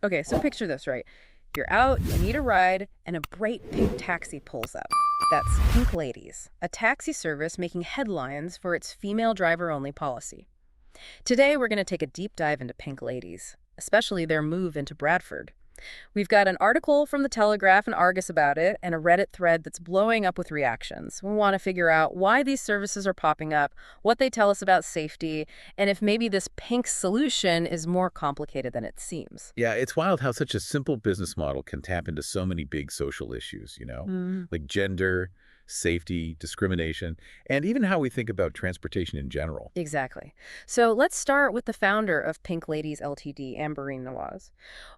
Okay, so picture this, right? You're out, you need a ride, and a bright pink taxi pulls up. That's Pink Ladies, a taxi service making headlines for its female driver-only policy. Today, we're going to take a deep dive into Pink Ladies, especially their move into Bradford. We've got an article from the Telegraph and Argus about it, and a Reddit thread that's blowing up with reactions. We want to figure out why these services are popping up, what they tell us about safety, and if maybe this pink solution is more complicated than it seems. Yeah, it's wild how such a simple business model can tap into so many big social issues, like gender, safety, discrimination, and even how we think about transportation in general. Exactly. So let's start with the founder of Pink Ladies Ltd, Amberine Nawaz.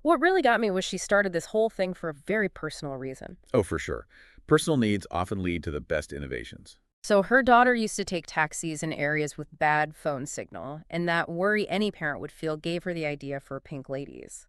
What really got me was she started this whole thing for a very personal reason. Oh, for sure. Personal needs often lead to the best innovations. So her daughter used to take taxis in areas with bad phone signal, and that worry any parent would feel gave her the idea for Pink Ladies.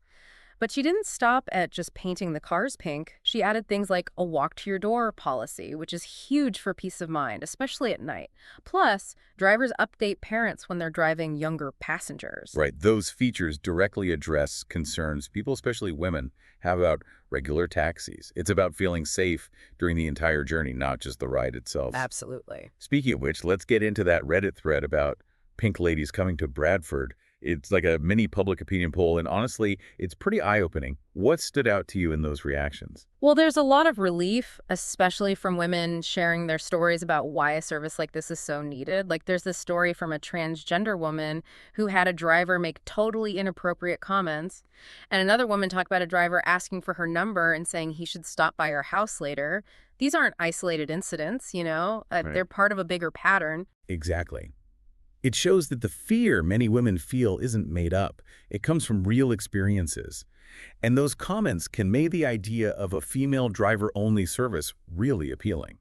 But she didn't stop at just painting the cars pink. She added things like a walk to your door policy, which is huge for peace of mind, especially at night. Plus, drivers update parents when they're driving younger passengers. Right, those features directly address concerns people, especially women, have about regular taxis. It's about feeling safe during the entire journey, not just the ride itself. Absolutely. Speaking of which, let's get into that Reddit thread about Pink Ladies coming to Bradford. It's like a mini public opinion poll, and honestly, it's pretty eye-opening. What stood out to you in those reactions? Well, there's a lot of relief, especially from women sharing their stories about why a service like this is so needed. Like, there's this story from a transgender woman who had a driver make totally inappropriate comments, and another woman talked about a driver asking for her number and saying he should stop by her house later. These aren't isolated incidents, Right. they're part of a bigger pattern. Exactly. It shows that the fear many women feel isn't made up. It comes from real experiences. And those comments can make the idea of a female driver-only service really appealing.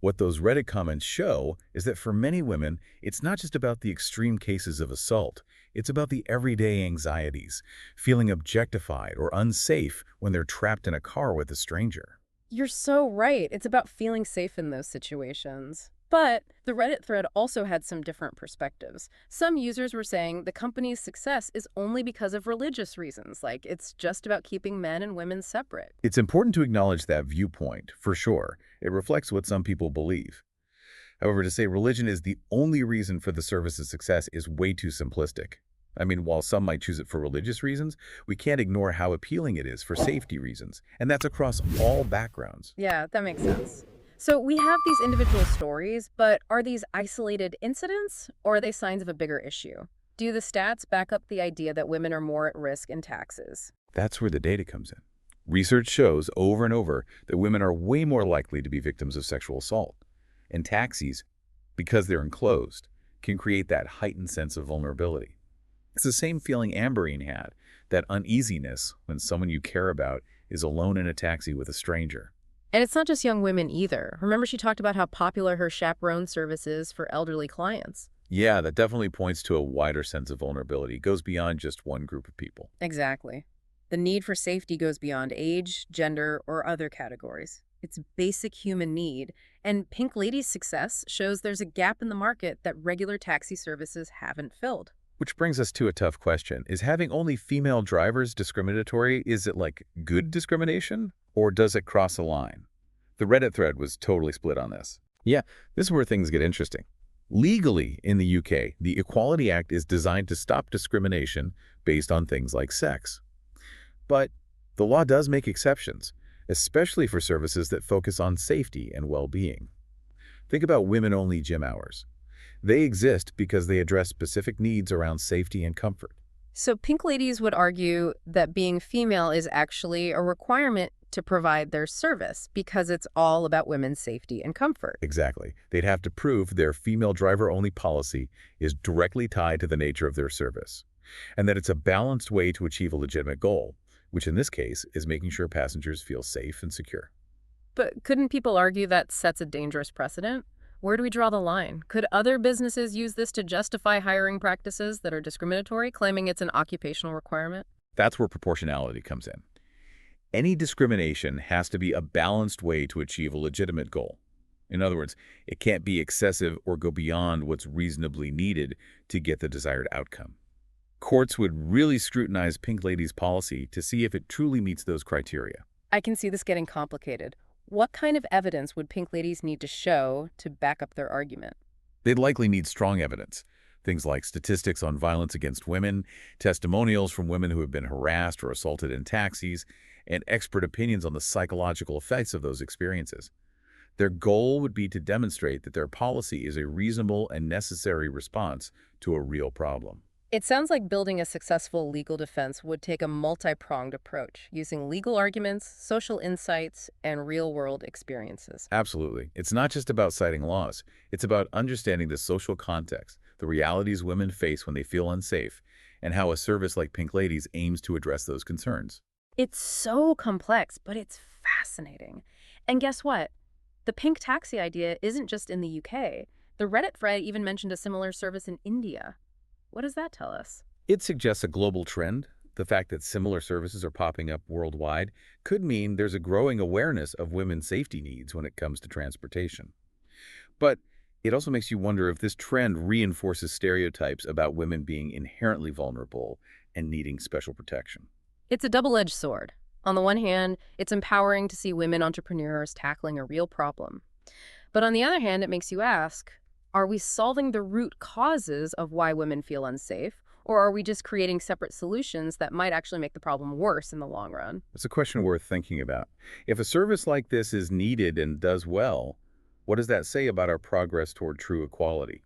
What those Reddit comments show is that for many women, it's not just about the extreme cases of assault. It's about the everyday anxieties, feeling objectified or unsafe when they're trapped in a car with a stranger. You're so right. It's about feeling safe in those situations. But the Reddit thread also had some different perspectives. Some users were saying the company's success is only because of religious reasons, like it's just about keeping men and women separate. It's important to acknowledge that viewpoint, for sure. It reflects what some people believe. However, to say religion is the only reason for the service's success is way too simplistic. I mean, while some might choose it for religious reasons, we can't ignore how appealing it is for safety reasons, and that's across all backgrounds. Yeah, that makes sense. So we have these individual stories, but are these isolated incidents or are they signs of a bigger issue? Do the stats back up the idea that women are more at risk in taxes? That's where the data comes in. Research shows over and over that women are way more likely to be victims of sexual assault. And taxis, because they're enclosed, can create that heightened sense of vulnerability. It's the same feeling Amberine had, that uneasiness when someone you care about is alone in a taxi with a stranger. And it's not just young women either. Remember she talked about how popular her chaperone service is for elderly clients. Yeah, that definitely points to a wider sense of vulnerability. It goes beyond just one group of people. Exactly. The need for safety goes beyond age, gender, or other categories. It's basic human need, and Pink Lady's success shows there's a gap in the market that regular taxi services haven't filled. Which brings us to a tough question. Is having only female drivers discriminatory? Is it like good discrimination? Or does it cross a line? The Reddit thread was totally split on this. Yeah, this is where things get interesting. Legally, in the UK, the Equality Act is designed to stop discrimination based on things like sex. But the law does make exceptions, especially for services that focus on safety and well-being. Think about women-only gym hours. They exist because they address specific needs around safety and comfort. So Pink Ladies would argue that being female is actually a requirement to provide their service because it's all about women's safety and comfort. Exactly. They'd have to prove their female driver-only policy is directly tied to the nature of their service, and that it's a balanced way to achieve a legitimate goal, which in this case is making sure passengers feel safe and secure. But couldn't people argue that sets a dangerous precedent? Where do we draw the line? Could other businesses use this to justify hiring practices that are discriminatory, claiming it's an occupational requirement? That's where proportionality comes in. Any discrimination has to be a balanced way to achieve a legitimate goal. In other words, it can't be excessive or go beyond what's reasonably needed to get the desired outcome. Courts would really scrutinize Pink Ladies' policy to see if it truly meets those criteria. I can see this getting complicated. What kind of evidence would Pink Ladies need to show to back up their argument? They'd likely need strong evidence. Things like statistics on violence against women, testimonials from women who have been harassed or assaulted in taxis, and expert opinions on the psychological effects of those experiences. Their goal would be to demonstrate that their policy is a reasonable and necessary response to a real problem. It sounds like building a successful legal defense would take a multi-pronged approach, using legal arguments, social insights, and real-world experiences. Absolutely. It's not just about citing laws. It's about understanding the social context, the realities women face when they feel unsafe, and how a service like Pink Ladies aims to address those concerns. It's so complex, but it's fascinating. And guess what? The pink taxi idea isn't just in the UK. The Reddit thread even mentioned a similar service in India. What does that tell us? It suggests a global trend. The fact that similar services are popping up worldwide could mean there's a growing awareness of women's safety needs when it comes to transportation. But it also makes you wonder if this trend reinforces stereotypes about women being inherently vulnerable and needing special protection. It's a double-edged sword. On the one hand, it's empowering to see women entrepreneurs tackling a real problem. But on the other hand, it makes you ask, are we solving the root causes of why women feel unsafe, or are we just creating separate solutions that might actually make the problem worse in the long run? It's a question worth thinking about. If a service like this is needed and does well, what does that say about our progress toward true equality?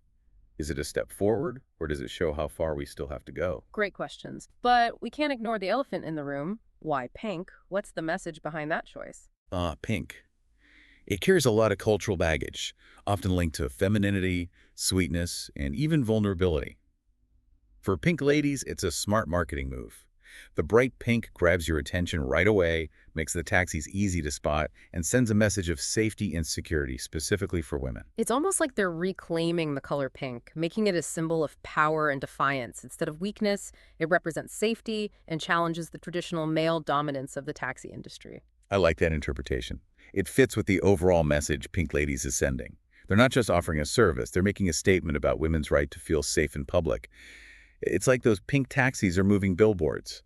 Is it a step forward, or does it show how far we still have to go? Great questions. But we can't ignore the elephant in the room. Why pink? What's the message behind that choice? Pink. It carries a lot of cultural baggage, often linked to femininity, sweetness, and even vulnerability. For Pink Ladies, it's a smart marketing move. The bright pink grabs your attention right away, makes the taxis easy to spot, and sends a message of safety and security specifically for women. It's almost like they're reclaiming the color pink, making it a symbol of power and defiance. Instead of weakness, it represents safety and challenges the traditional male dominance of the taxi industry. I like that interpretation. It fits with the overall message Pink Ladies is sending. They're not just offering a service, they're making a statement about women's right to feel safe in public. It's like those pink taxis are moving billboards,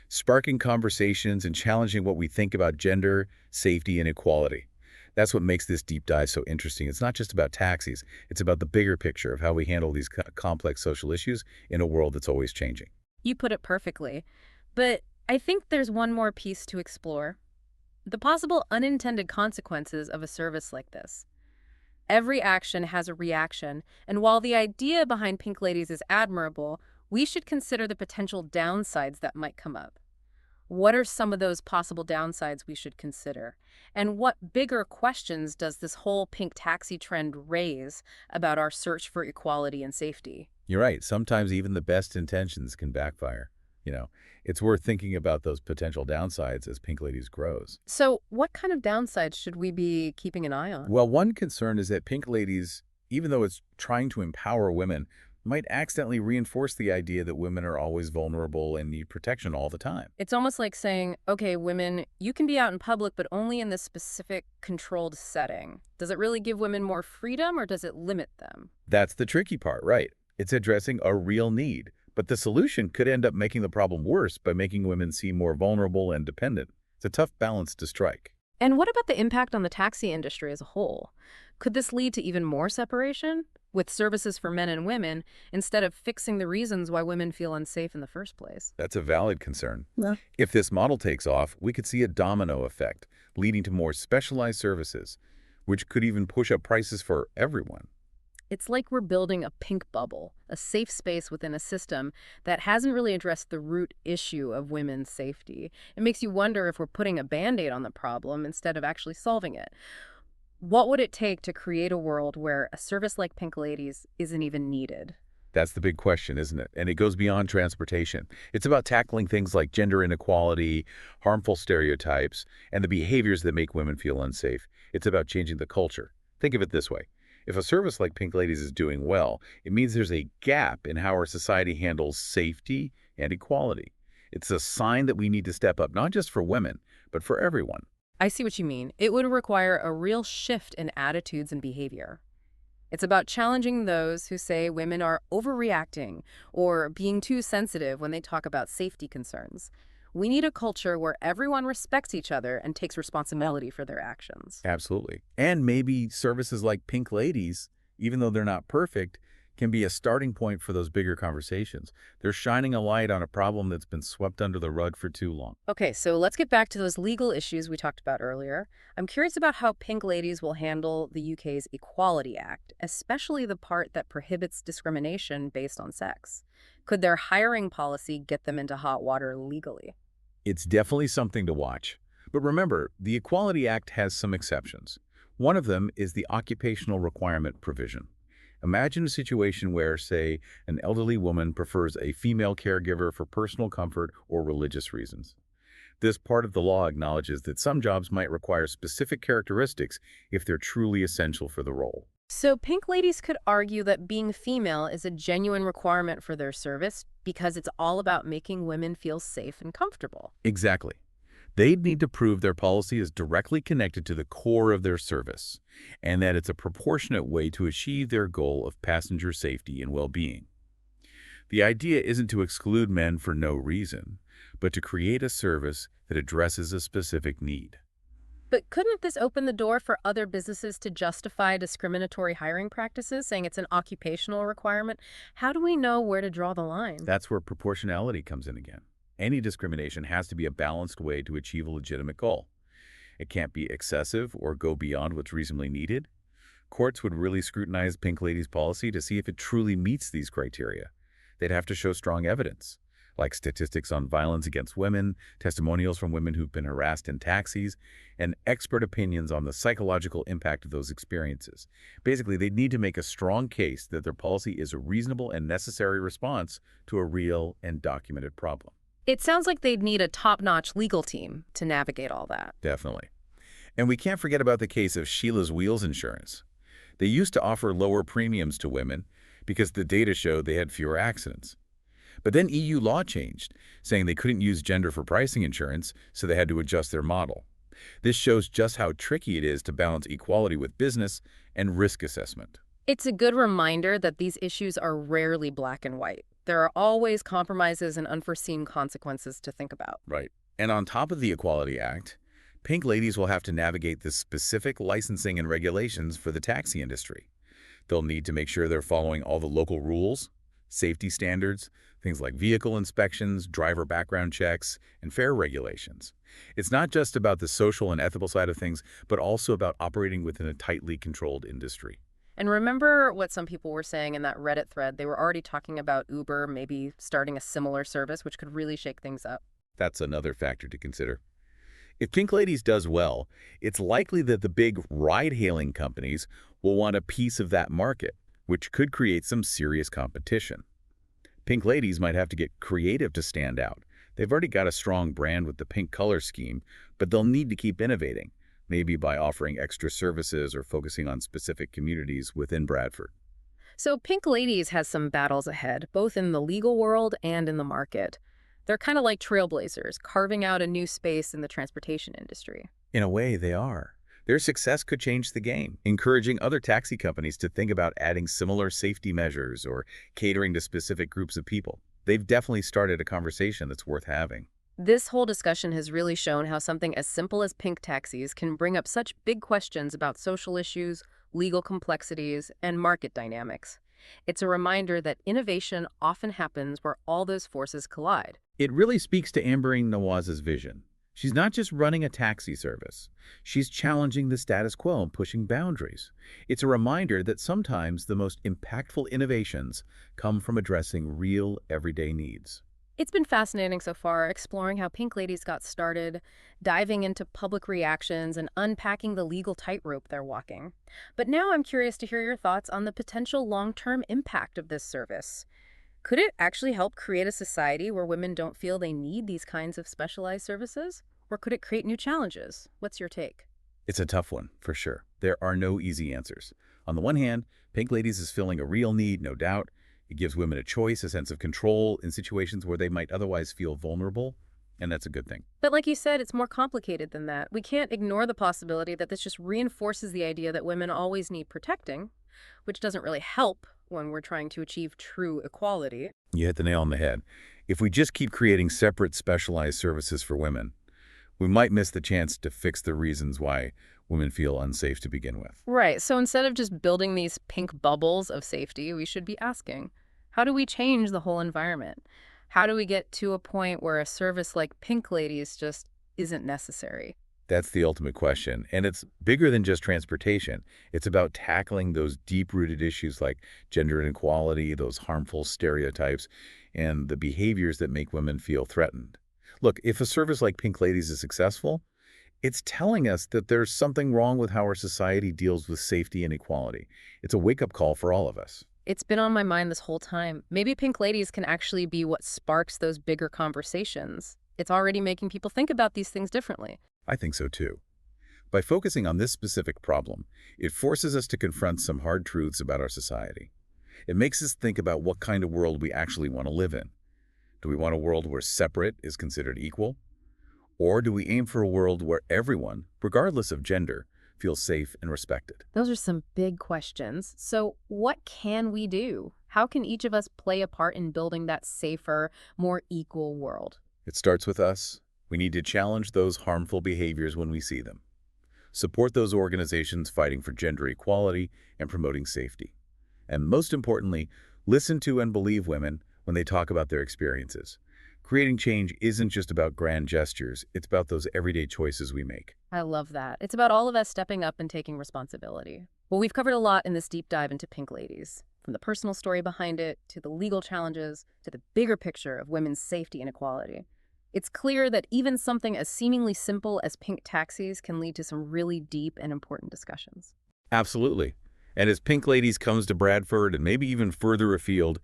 sparking conversations and challenging what we think about gender, safety, and equality. That's what makes this deep dive so interesting. It's not just about taxis, it's about the bigger picture of how we handle these complex social issues in a world that's always changing. You put it perfectly. But I think there's one more piece to explore. The possible unintended consequences of a service like this. Every action has a reaction, and while the idea behind Pink Ladies is admirable, we should consider the potential downsides that might come up. What are some of those possible downsides we should consider? And what bigger questions does this whole pink taxi trend raise about our search for equality and safety? You're right. Sometimes even the best intentions can backfire. It's worth thinking about those potential downsides as Pink Ladies grows. So what kind of downsides should we be keeping an eye on? Well, one concern is that Pink Ladies, even though it's trying to empower women, might accidentally reinforce the idea that women are always vulnerable and need protection all the time. It's almost like saying, okay, women, you can be out in public, but only in this specific controlled setting. Does it really give women more freedom, or does it limit them? That's the tricky part, right? It's addressing a real need. But the solution could end up making the problem worse by making women seem more vulnerable and dependent. It's a tough balance to strike. And what about the impact on the taxi industry as a whole? Could this lead to even more separation, with services for men and women, instead of fixing the reasons why women feel unsafe in the first place? That's a valid concern. Yeah. If this model takes off, we could see a domino effect, leading to more specialized services, which could even push up prices for everyone. It's like we're building a pink bubble, a safe space within a system that hasn't really addressed the root issue of women's safety. It makes you wonder if we're putting a Band-Aid on the problem instead of actually solving it. What would it take to create a world where a service like Pink Ladies isn't even needed? That's the big question, isn't it? And it goes beyond transportation. It's about tackling things like gender inequality, harmful stereotypes, and the behaviors that make women feel unsafe. It's about changing the culture. Think of it this way. If a service like Pink Ladies is doing well, it means there's a gap in how our society handles safety and equality. It's a sign that we need to step up, not just for women, but for everyone. I see what you mean. It would require a real shift in attitudes and behavior. It's about challenging those who say women are overreacting or being too sensitive when they talk about safety concerns. We need a culture where everyone respects each other and takes responsibility for their actions. Absolutely. And maybe services like Pink Ladies, even though they're not perfect, can be a starting point for those bigger conversations. They're shining a light on a problem that's been swept under the rug for too long. Okay, so let's get back to those legal issues we talked about earlier. I'm curious about how Pink Ladies will handle the UK's Equality Act, especially the part that prohibits discrimination based on sex. Could their hiring policy get them into hot water legally? It's definitely something to watch. But remember, the Equality Act has some exceptions. One of them is the occupational requirement provision. Imagine a situation where, say, an elderly woman prefers a female caregiver for personal comfort or religious reasons. This part of the law acknowledges that some jobs might require specific characteristics if they're truly essential for the role. So Pink Ladies could argue that being female is a genuine requirement for their service because it's all about making women feel safe and comfortable. Exactly. They'd need to prove their policy is directly connected to the core of their service, and that it's a proportionate way to achieve their goal of passenger safety and well-being. The idea isn't to exclude men for no reason, but to create a service that addresses a specific need. But couldn't this open the door for other businesses to justify discriminatory hiring practices, saying it's an occupational requirement? How do we know where to draw the line? That's where proportionality comes in again. Any discrimination has to be a balanced way to achieve a legitimate goal. It can't be excessive or go beyond what's reasonably needed. Courts would really scrutinize Pink Ladies' policy to see if it truly meets these criteria. They'd have to show strong evidence, like statistics on violence against women, testimonials from women who've been harassed in taxis, and expert opinions on the psychological impact of those experiences. Basically, they'd need to make a strong case that their policy is a reasonable and necessary response to a real and documented problem. It sounds like they'd need a top-notch legal team to navigate all that. Definitely. And we can't forget about the case of Sheila's Wheels Insurance. They used to offer lower premiums to women because the data showed they had fewer accidents. But then EU law changed, saying they couldn't use gender for pricing insurance, so they had to adjust their model. This shows just how tricky it is to balance equality with business and risk assessment. It's a good reminder that these issues are rarely black and white. There are always compromises and unforeseen consequences to think about. Right. And on top of the Equality Act, Pink Ladies will have to navigate the specific licensing and regulations for the taxi industry. They'll need to make sure they're following all the local rules, safety standards, things like vehicle inspections, driver background checks, and fare regulations. It's not just about the social and ethical side of things, but also about operating within a tightly controlled industry. And remember what some people were saying in that Reddit thread? They were already talking about Uber maybe starting a similar service, which could really shake things up. That's another factor to consider. If Pink Ladies does well, it's likely that the big ride-hailing companies will want a piece of that market, which could create some serious competition. Pink Ladies might have to get creative to stand out. They've already got a strong brand with the pink color scheme, but they'll need to keep innovating, maybe by offering extra services or focusing on specific communities within Bradford. So Pink Ladies has some battles ahead, both in the legal world and in the market. They're kind of like trailblazers, carving out a new space in the transportation industry. In a way, they are. Their success could change the game, encouraging other taxi companies to think about adding similar safety measures or catering to specific groups of people. They've definitely started a conversation that's worth having. This whole discussion has really shown how something as simple as pink taxis can bring up such big questions about social issues, legal complexities, and market dynamics. It's a reminder that innovation often happens where all those forces collide. It really speaks to Amberine Nawaz's vision. She's not just running a taxi service. She's challenging the status quo and pushing boundaries. It's a reminder that sometimes the most impactful innovations come from addressing real, everyday needs. It's been fascinating so far, exploring how Pink Ladies got started, diving into public reactions, and unpacking the legal tightrope they're walking. But now I'm curious to hear your thoughts on the potential long-term impact of this service. Could it actually help create a society where women don't feel they need these kinds of specialized services? Or could it create new challenges? What's your take? It's a tough one, for sure. There are no easy answers. On the one hand, Pink Ladies is filling a real need, no doubt. It gives women a choice, a sense of control in situations where they might otherwise feel vulnerable, and that's a good thing. But like you said, it's more complicated than that. We can't ignore the possibility that this just reinforces the idea that women always need protecting. which doesn't really help when we're trying to achieve true equality. You hit the nail on the head. If we just keep creating separate specialized services for women, we might miss the chance to fix the reasons why women feel unsafe to begin with. Right, so instead of just building these pink bubbles of safety, we should be asking, how do we change the whole environment? How do we get to a point where a service like Pink Ladies just isn't necessary? That's the ultimate question, and it's bigger than just transportation. It's about tackling those deep-rooted issues like gender inequality, those harmful stereotypes, and the behaviors that make women feel threatened. Look, if a service like Pink Ladies is successful, it's telling us that there's something wrong with how our society deals with safety and equality. It's a wake-up call for all of us. It's been on my mind this whole time. Maybe Pink Ladies can actually be what sparks those bigger conversations. It's already making people think about these things differently. I think so too. By focusing on this specific problem, it forces us to confront some hard truths about our society. It makes us think about what kind of world we actually want to live in. Do we want a world where separate is considered equal? Or do we aim for a world where everyone, regardless of gender, feels safe and respected? Those are some big questions. So what can we do? How can each of us play a part in building that safer, more equal world? It starts with us. We need to challenge those harmful behaviors when we see them. Support those organizations fighting for gender equality and promoting safety. And most importantly, listen to and believe women when they talk about their experiences. Creating change isn't just about grand gestures, it's about those everyday choices we make. I love that. It's about all of us stepping up and taking responsibility. Well, we've covered a lot in this deep dive into Pink Ladies, from the personal story behind it, to the legal challenges, to the bigger picture of women's safety and equality. It's clear that even something as seemingly simple as pink taxis can lead to some really deep and important discussions. Absolutely. And as Pink Ladies comes to Bradford and maybe even further afield,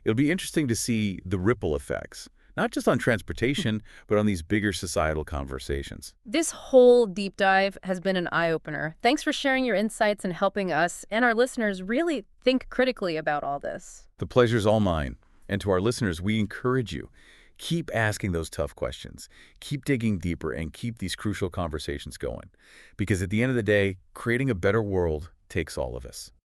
it'll be interesting to see the ripple effects, not just on transportation, but on these bigger societal conversations. This whole deep dive has been an eye-opener. Thanks for sharing your insights and helping us and our listeners really think critically about all this. The pleasure's all mine. And to our listeners, we encourage you, keep asking those tough questions, keep digging deeper, and keep these crucial conversations going. Because at the end of the day, creating a better world takes all of us.